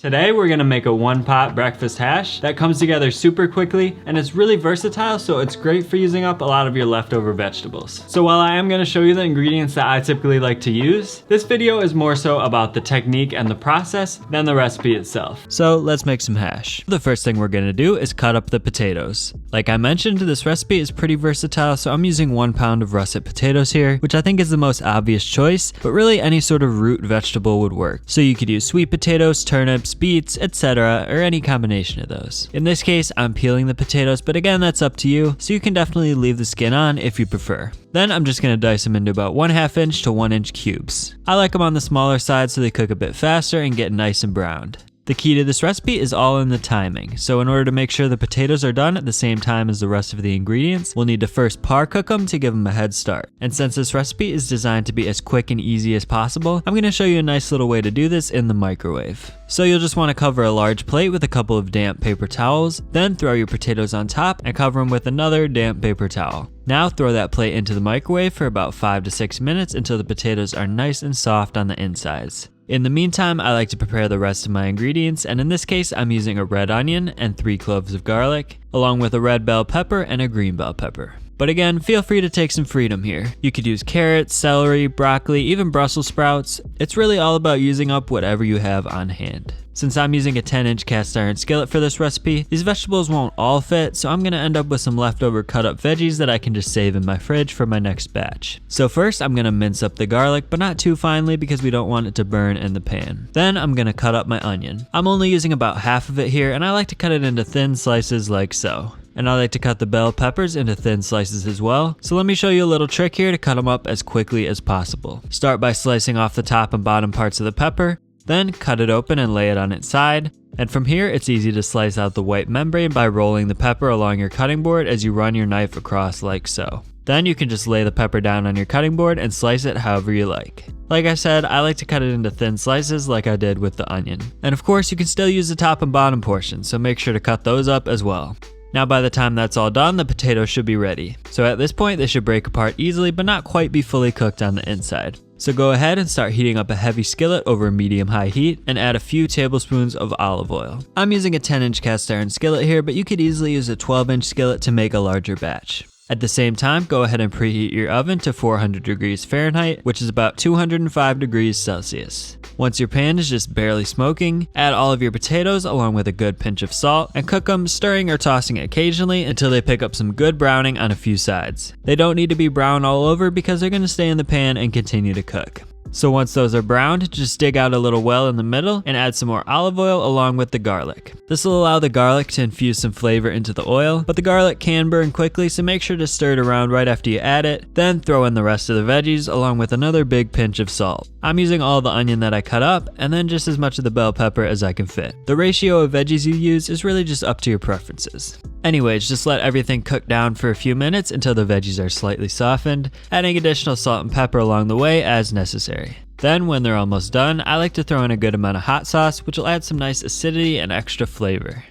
Today we're gonna make a one-pot breakfast hash that comes together super quickly, and it's really versatile, so it's great for using up a lot of your leftover vegetables. So while I am gonna show you the ingredients that I typically like to use, this video is more so about the technique and the process than the recipe itself. So let's make some hash. The first thing we're gonna do is cut up the potatoes. Like I mentioned, this recipe is pretty versatile, so I'm using 1 pound of russet potatoes here, which I think is the most obvious choice, but really any sort of root vegetable would work. So you could use sweet potatoes, turnips, beets, etc., or any combination of those. In this case, I'm peeling the potatoes, but again, that's up to you, so you can definitely leave the skin on if you prefer. Then I'm just gonna dice them into about 1/2 inch to 1 inch cubes. I like them on the smaller side so they cook a bit faster and get nice and browned. The key to this recipe is all in the timing, so in order to make sure the potatoes are done at the same time as the rest of the ingredients, we'll need to first par cook them to give them a head start. And since this recipe is designed to be as quick and easy as possible, I'm going to show you a nice little way to do this in the microwave. So you'll just want to cover a large plate with a couple of damp paper towels, then throw your potatoes on top and cover them with another damp paper towel. Now throw that plate into the microwave for about 5 to 6 minutes until the potatoes are nice and soft on the insides. In the meantime, I like to prepare the rest of my ingredients, and in this case, I'm using a red onion and 3 cloves of garlic, along with a red bell pepper and a green bell pepper. But again, feel free to take some freedom here. You could use carrots, celery, broccoli, even Brussels sprouts. It's really all about using up whatever you have on hand. Since I'm using a 10-inch cast iron skillet for this recipe, these vegetables won't all fit, so I'm gonna end up with some leftover cut up veggies that I can just save in my fridge for my next batch. So first, I'm gonna mince up the garlic, but not too finely because we don't want it to burn in the pan. Then I'm gonna cut up my onion. I'm only using about half of it here, and I like to cut it into thin slices like so. And I like to cut the bell peppers into thin slices as well. So let me show you a little trick here to cut them up as quickly as possible. Start by slicing off the top and bottom parts of the pepper, then cut it open and lay it on its side. And from here, it's easy to slice out the white membrane by rolling the pepper along your cutting board as you run your knife across like so. Then you can just lay the pepper down on your cutting board and slice it however you like. Like I said, I like to cut it into thin slices like I did with the onion. And of course, you can still use the top and bottom portions, so make sure to cut those up as well. Now by the time that's all done, the potatoes should be ready. So at this point, they should break apart easily, but not quite be fully cooked on the inside. So go ahead and start heating up a heavy skillet over medium-high heat and add a few tablespoons of olive oil. I'm using a 10-inch cast iron skillet here, but you could easily use a 12-inch skillet to make a larger batch. At the same time, go ahead and preheat your oven to 400 degrees Fahrenheit, which is about 205 degrees Celsius. Once your pan is just barely smoking, add all of your potatoes along with a good pinch of salt and cook them, stirring or tossing occasionally until they pick up some good browning on a few sides. They don't need to be brown all over because they're going to stay in the pan and continue to cook. So once those are browned, just dig out a little well in the middle and add some more olive oil along with the garlic. This will allow the garlic to infuse some flavor into the oil, but the garlic can burn quickly, so make sure to stir it around right after you add it. Then throw in the rest of the veggies along with another big pinch of salt. I'm using all the onion that I cut up and then just as much of the bell pepper as I can fit. The ratio of veggies you use is really just up to your preferences. Anyways, just let everything cook down for a few minutes until the veggies are slightly softened, adding additional salt and pepper along the way as necessary. Then when they're almost done, I like to throw in a good amount of hot sauce, which will add some nice acidity and extra flavor.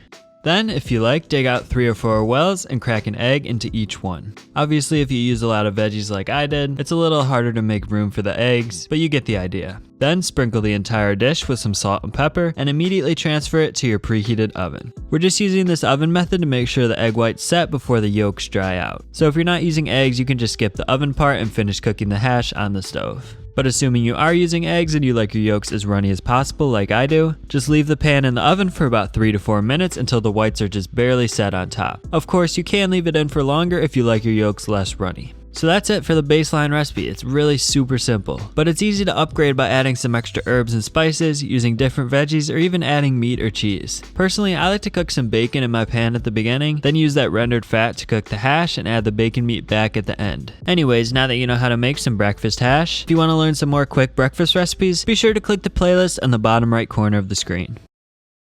Then, if you like, dig out 3 or 4 wells and crack an egg into each one. Obviously, if you use a lot of veggies like I did, it's a little harder to make room for the eggs, but you get the idea. Then sprinkle the entire dish with some salt and pepper and immediately transfer it to your preheated oven. We're just using this oven method to make sure the egg whites set before the yolks dry out. So if you're not using eggs, you can just skip the oven part and finish cooking the hash on the stove. But assuming you are using eggs and you like your yolks as runny as possible like I do, just leave the pan in the oven for about 3 to 4 minutes until the whites are just barely set on top. Of course, you can leave it in for longer if you like your yolks less runny. So that's it for the baseline recipe. It's really super simple, but it's easy to upgrade by adding some extra herbs and spices, using different veggies, or even adding meat or cheese. Personally, I like to cook some bacon in my pan at the beginning, then use that rendered fat to cook the hash and add the bacon meat back at the end. Anyways, now that you know how to make some breakfast hash, if you want to learn some more quick breakfast recipes, be sure to click the playlist on the bottom right corner of the screen.